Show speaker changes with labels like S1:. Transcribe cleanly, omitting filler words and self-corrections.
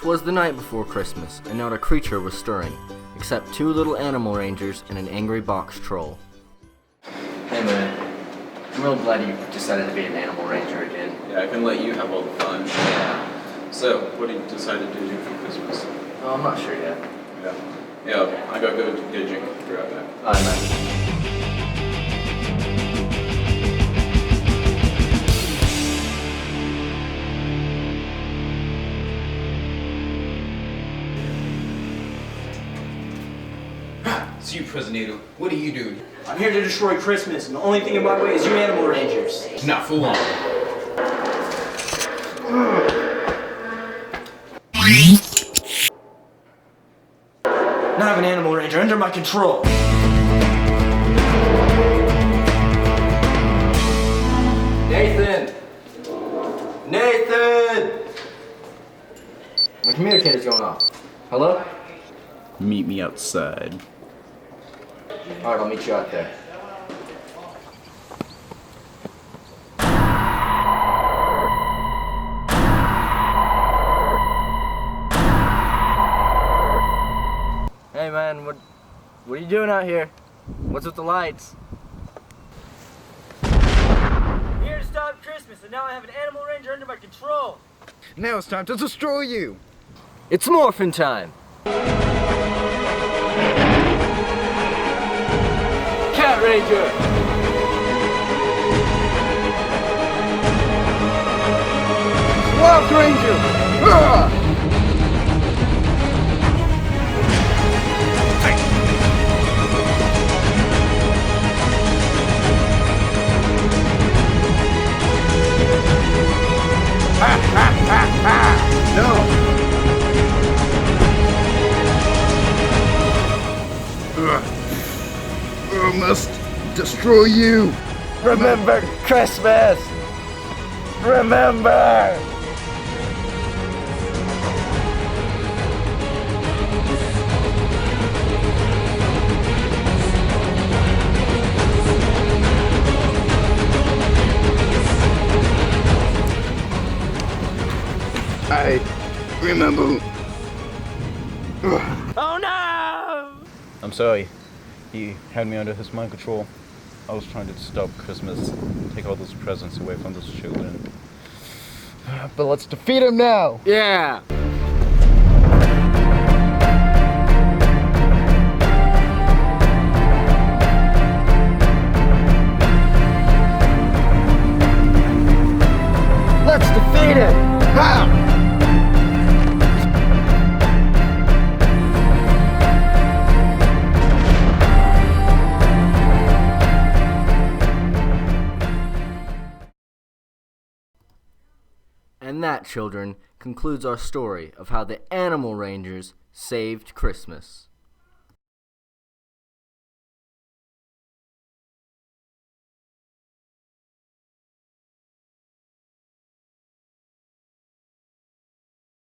S1: 'Twas the night before Christmas, and not a creature was stirring, except two little animal rangers and an angry box troll. Hey man, I'm real glad you decided to be an animal ranger again.
S2: Yeah, I can let you have all the fun.
S1: Yeah.
S2: So, what do you decided to do for Christmas?
S1: Oh, I'm not sure yet.
S2: Yeah, I gotta go get a drink. Be right back.
S1: Alright, man.
S3: It's you, Presidento. What are you doing?
S4: I'm here to destroy Christmas, and the only thing in my way is you animal rangers.
S3: Not for long.
S4: Now I have an animal ranger under my control.
S1: Nathan! Nathan! My communicator's going off. Hello?
S2: Meet me outside.
S1: Alright, I'll meet you out there. Hey man, what are you doing out here? What's with the lights?
S4: I'm here to stop Christmas, and now I have an animal ranger under my control.
S5: Now it's time to destroy you!
S1: It's morphin' time! Cat Ranger!
S5: Wild Ranger! Ah! I must destroy you!
S1: Remember Christmas! Remember!
S5: I remember.
S4: Oh no!
S6: I'm sorry. He had me under his mind control. I was trying to stop Christmas, take all those presents away from those children.
S5: But let's defeat him now!
S1: Yeah! Let's defeat him!
S5: Ha!
S1: And that, children, concludes our story of how the Animal Rangers saved Christmas.